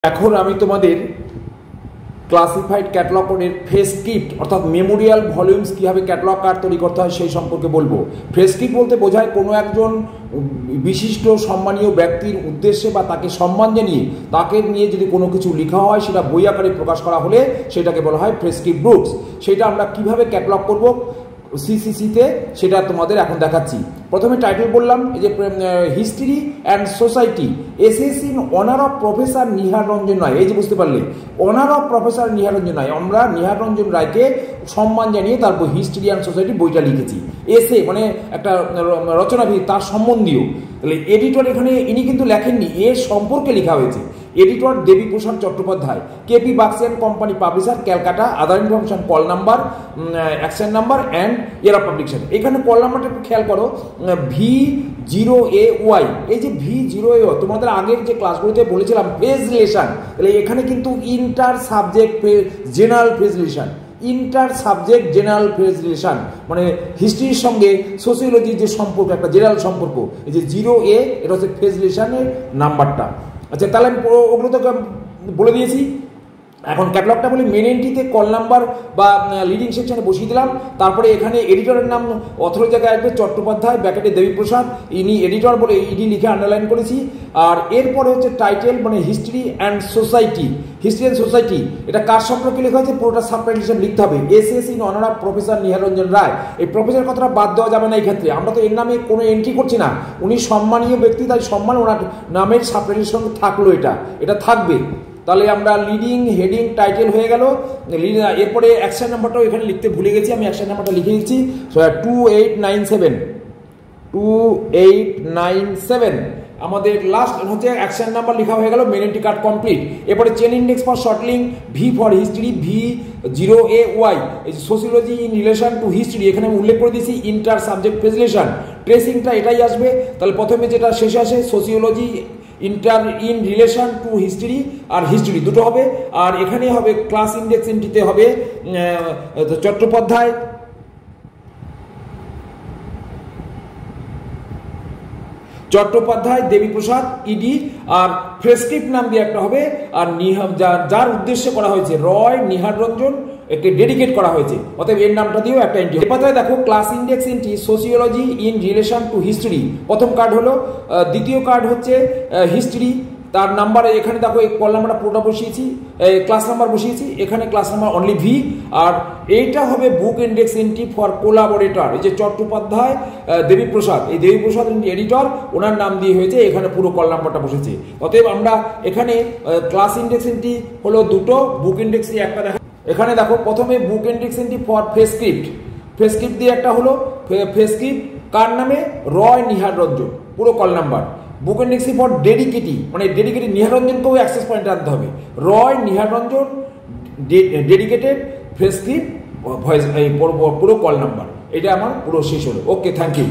এখন আমি তোমাদের ক্লাসিফাইড ক্যাটালগ কোডের ফ্রেস্ক্রিপ্ট অর্থাৎ মেমোরিয়াল ভলিউমস কীভাবে ক্যাটালগ কার্ড তৈরি করতে হয় সেই সম্পর্কে বলবো। ফ্রেস্ক্রিপ্ট বলতে বোঝায় কোনো একজন বিশিষ্ট সম্মানীয় ব্যক্তির উদ্দেশ্যে বা তাকে সম্মান জানিয়ে তাকে নিয়ে যদি কোনো কিছু লেখা হয় সেটা বই আকারে প্রকাশ করা হলে সেটাকে বলা হয় ফ্রেস্ক্রিপ্ট বুকস। সেটা আমরা কিভাবে ক্যাটালগ করব সিসিসিতে সেটা তোমাদের এখন দেখাচ্ছি। প্রথমে টাইটেল বললাম, এই যে history and society SSC in honour of professor Nihar Ranjan Ray. এই যে বুঝতে পারলে honour of professor Nihar Ranjan Ray, আমরা নিহার রঞ্জন রায়কে সম্মান জানিয়ে তার বই হিস্ট্রি অ্যান্ড সোসাইটি বইটা লিখেছি। এসে মানে একটা রচনাবিদ, তার সম্বন্ধীয়। তাহলে এডিটর এখানে ইনি কিন্তু লেখেননি, এর সম্পর্কে লেখা হয়েছে। Editor Debiprasad Chattopadhyay, KP বাক্সি and company publisher, Calcutta. Other information call number, action number and year of publication. এখানে কল নাম্বারটা একটু খেয়াল করো, V0AY। এই যে V0A, তোমাদের আগের যে ক্লাসগুলোতে বলেছিলাম ফেজ রিলেশন, তাহলে এখানে কিন্তু inter subject general phase relation, inter subject general phase relation মানে হিস্ট্রির সঙ্গে সোসিওলজির যে সম্পর্ক, একটা জেনারেল সম্পর্ক। এই যে 0A এটা হচ্ছে ফেজ রিলেশনের নাম্বারটা। আচ্ছা, তাহলে আমি ওগুলো তো বলে দিয়েছি। এখন ক্যাটালগটা বলি, মেন এন্ট্রিতে কল নাম্বার বা লিডিং সেকশনে বসিয়ে দিলাম। তারপরে এখানে এডিটরের নাম অথরের জায়গায় আসবে চট্টোপাধ্যায়, ব্র্যাকেটে দেবীপ্রসাদ, ইনি এডিটর বলে ইডি লিখে আন্ডারলাইন করেছি। আর এরপরে হচ্ছে টাইটেল মানে history and society. History and society এটা কার সম্পর্কে লেখা হয়েছে পুরোটা সাবটাইটেল হিসেবে লিখতে হবে, SSC in honour of professor Nihar Ranjan Ray. এই প্রফেসর কথাটা বাদ দেওয়া যাবে না এই ক্ষেত্রে, আমরা তো এর নামে কোনো এন্ট্রি করছি না। উনি সম্মানীয় ব্যক্তি, তাই সম্মান ওনার নামের সাবটাইটেলের সঙ্গে থাকলো, এটা থাকবে। তাহলে আমরা লিডিং, হেডিং, টাইটেল হয়ে গেল। এরপরে অ্যাকশন নাম্বারটাও এখানে লিখতে ভুলে গেছি, আমি অ্যাকশন নাম্বারটা লিখে দিচ্ছি 2897। আমাদের লাস্ট হচ্ছে অ্যাকশন নাম্বার লেখা হয়ে গেল, মেন এন্ট্রি কার্ড কমপ্লিট। এরপরে chain index for short link, V for history, V0AY। এই sociology in relation to history এখানে আমি উল্লেখ করে দিয়েছি ইন্টার সাবজেক্ট ফেজ রিলেশন। ট্রেসিংটা এটাই আসবে। তাহলে প্রথমে যেটা শেষে আসে sociology inter in relation to history, আর হিস্ট্রি দুটো হবে। আর এখানে হবে ক্লাস ইন্ডেক্স এন্ট্রিতে হবে চট্টোপাধ্যায় দেবীপ্রসাদ ইডি, আর ফ্রেস্ক্রিপ্ট নাম দিয়ে একটা হবে। আর যার উদ্দেশ্যে করা হয়েছে রয় নিহার রঞ্জন, একে ডেডিকেট করা হয়েছে, অতএব এর নামটা দিয়েও একটা এন্ট্রি। এরপরে দেখো class index entry sociology in relation to history, প্রথম কার্ড হলো। দ্বিতীয় কার্ড হচ্ছে হিস্ট্রি, তার নাম্বারে এখানে দেখো এই কল নাম্বারটা পুরোটা বসিয়েছি, ক্লাস নাম্বার বসিয়েছি, এখানে ক্লাস নাম্বার অনলি V। আর এইটা হবে বুক ইন্ডেক্স এন্ট্রি ফর কোলাবোরেটর, এই যে চট্টোপাধ্যায় দেবীপ্রসাদ, এই দেবীপ্রসাদ এডিটর, ওনার নাম দিয়ে হয়েছে, এখানে পুরো কল নাম্বারটা বসেছে। অতএব আমরা এখানে ক্লাস ইন্ডেক্স এন্ট্রি হলো দুটো, বুক ইন্ডেক্স একটা দেখা। এখানে দেখো প্রথমে বুক ইন্ডেক্স এন্ট্রি ফর ফ্রেস্ক্রিপ্ট, ফ্রেস্ক্রিপ্ট দিয়ে একটা হলো। ফ্রেস্ক্রিপ্ট কার নামে? রয় নিহার রঞ্জন, পুরো call number. Book index for dedicate মানে ডেডিকেটেড নিহার রঞ্জনকেও অ্যাক্সেস পয়েন্ট আনতে হবে, Roy Nihar Ranjan dedicated prescript voice, পুরো কল নাম্বার। এটা আমার পুরো শেষ হলো। Okay, thank you.